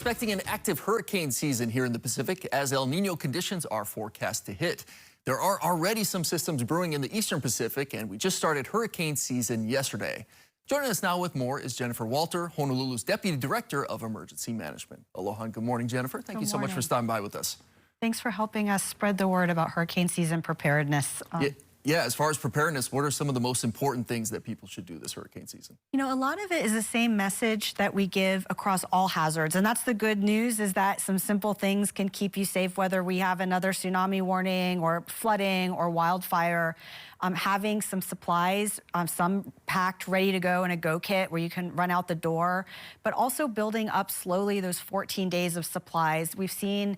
Expecting an active hurricane season here in the Pacific as El Nino conditions are forecast to hit. There are already some systems brewing in the eastern Pacific, and we just started hurricane season yesterday. Joining us now with more is Jennifer Walter, Honolulu's Deputy Director of Emergency Management. Aloha and good morning, Jennifer. Thank you so much for stopping by with us. Thanks for helping us spread the word about hurricane season preparedness. Yeah, as far as preparedness, what are some of the most important things that people should do this hurricane season? You know, a lot of it is the same message that we give across all hazards. And that's the good news, is that some simple things can keep you safe, whether we have another tsunami warning or flooding or wildfire. Having some supplies, some packed, ready to go in a go kit where you can run out the door, but also building up slowly those 14 days of supplies. We've seen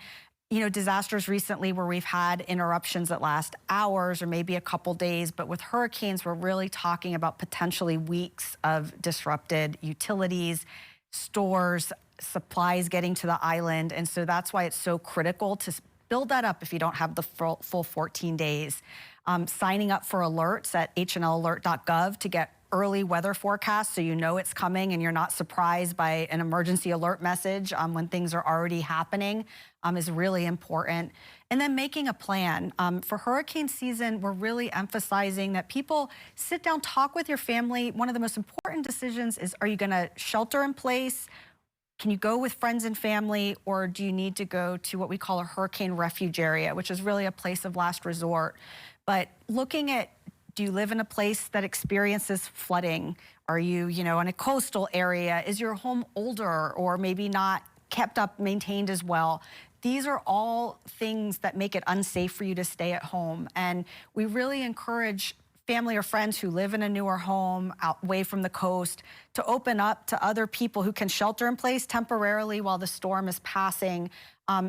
disasters recently where we've had interruptions that last hours or maybe a couple days, but with hurricanes, we're really talking about potentially weeks of disrupted utilities, stores, supplies getting to the island. And so that's why it's so critical to build that up if you don't have the full 14 days. Signing up for alerts at hnlalert.gov to get early weather forecasts so you know it's coming and you're not surprised by an emergency alert message when things are already happening is really important. And then making a plan. For hurricane season, we're really emphasizing that people sit down, talk with your family. One of the most important decisions is, are you going to shelter in place? Can you go with friends and family, or do you need to go to what we call a hurricane refuge area, which is really a place of last resort? But looking at, do you live in a place that experiences flooding? Are you, in a coastal area? Is your home older or maybe not kept up, maintained as well? These are all things that make it unsafe for you to stay at home. And we really encourage family or friends who live in a newer home away from the coast to open up to other people who can shelter in place temporarily while the storm is passing,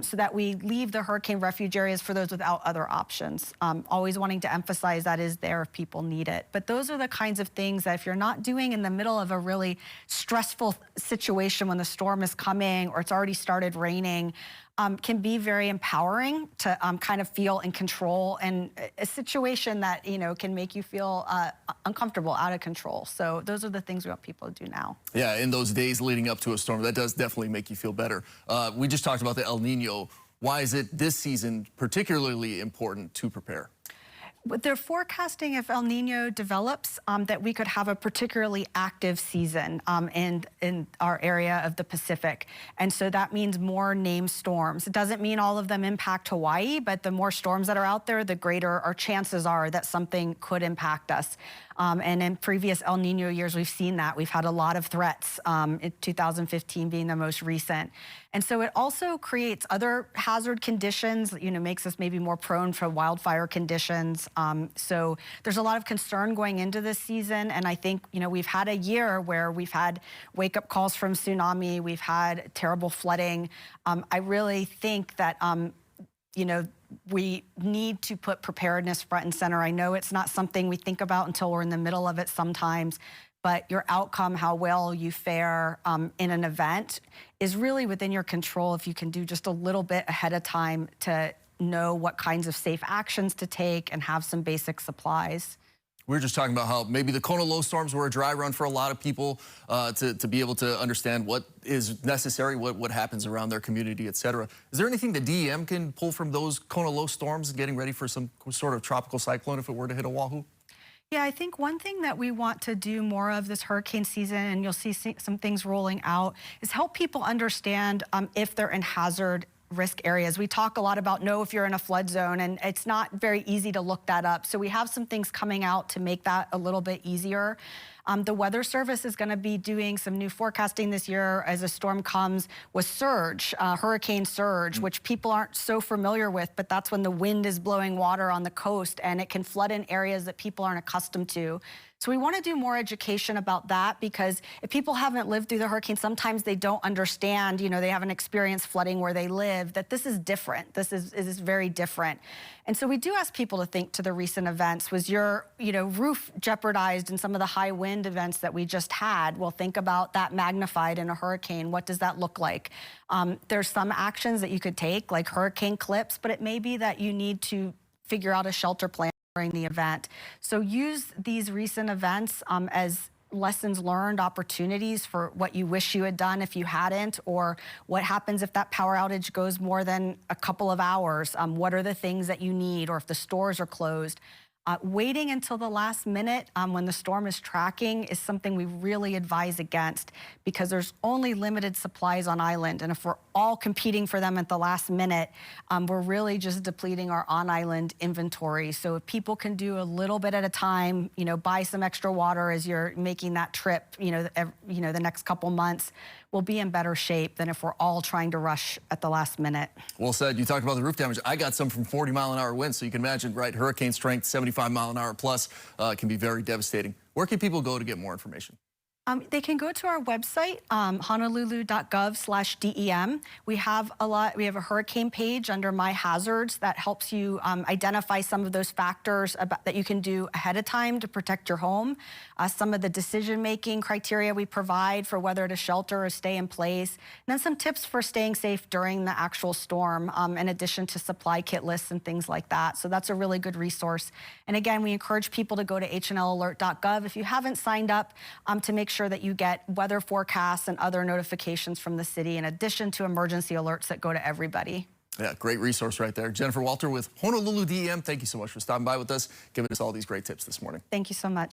so that we leave the hurricane refuge areas for those without other options. Always wanting to emphasize that is there if people need it. But those are the kinds of things that if you're not doing in the middle of a really stressful situation when the storm is coming or it's already started raining, can be very empowering to kind of feel in control, and a situation that, can make you feel uncomfortable, out of control. So those are the things we want people to do now. Yeah, in those days leading up to a storm, that does definitely make you feel better. We just talked about the El Nino. Why is it this season particularly important to prepare? They're forecasting, if El Nino develops, that we could have a particularly active season in our area of the Pacific. And so that means more named storms. It doesn't mean all of them impact Hawaii, but the more storms that are out there, the greater our chances are that something could impact us. And in previous El Nino years, we've seen that. We've had a lot of threats, in 2015 being the most recent. And so it also creates other hazard conditions, makes us maybe more prone for wildfire conditions. So there's a lot of concern going into this season. And I think, we've had a year where we've had wake-up calls from tsunami, we've had terrible flooding. I really think that, we need to put preparedness front and center. I know it's not something we think about until we're in the middle of it sometimes, but your outcome, how well you fare in an event, is really within your control if you can do just a little bit ahead of time to know what kinds of safe actions to take and have some basic supplies. We were just talking about how maybe the Kona Low storms were a dry run for a lot of people to be able to understand what is necessary, what happens around their community, et cetera. Is there anything the DEM can pull from those Kona Low storms, getting ready for some sort of tropical cyclone if it were to hit Oahu? Yeah, I think one thing that we want to do more of this hurricane season, and you'll see some things rolling out, is help people understand if they're in hazard risk areas. We talk a lot about know if you're in a flood zone, and it's not very easy to look that up. So we have some things coming out to make that a little bit easier. The Weather Service is going to be doing some new forecasting this year as a storm comes with surge, hurricane surge, which people aren't so familiar with, but that's when the wind is blowing water on the coast and it can flood in areas that people aren't accustomed to. So we want to do more education about that, because if people haven't lived through the hurricane, sometimes they don't understand, they haven't experienced flooding where they live, that this is different. This is very different. And so we do ask people to think to the recent events. Was your, roof jeopardized in some of the high wind events that we just had? Well, think about that magnified in a hurricane. What does that look like? There's some actions that you could take, like hurricane clips, but it may be that you need to figure out a shelter plan during the event. So use these recent events as lessons learned, opportunities for what you wish you had done if you hadn't, or what happens if that power outage goes more than a couple of hours. What are the things that you need, or if the stores are closed. Waiting until the last minute when the storm is tracking is something we really advise against, because there's only limited supplies on island. And if we're all competing for them at the last minute, we're really just depleting our on-island inventory. So if people can do a little bit at a time, buy some extra water as you're making that trip, the next couple months, we'll be in better shape than if we're all trying to rush at the last minute. Well said. You talked about the roof damage. I got some from 40-mile-an-hour winds, so you can imagine, right? Hurricane strength, 75-mile-an-hour plus can be very devastating. Where can people go to get more information? They can go to our website, honolulu.gov/DEM. We have a hurricane page under My Hazards that helps you identify some of those factors that you can do ahead of time to protect your home. Some of the decision-making criteria we provide for whether to shelter or stay in place. And then some tips for staying safe during the actual storm, in addition to supply kit lists and things like that. So that's a really good resource. And again, we encourage people to go to hnlalert.gov if you haven't signed up, to make sure that you get weather forecasts and other notifications from the city, in addition to emergency alerts that go to everybody. Yeah, great resource right there. Jennifer Walter with Honolulu DEM, thank you so much for stopping by with us, giving us all these great tips this morning. Thank you so much.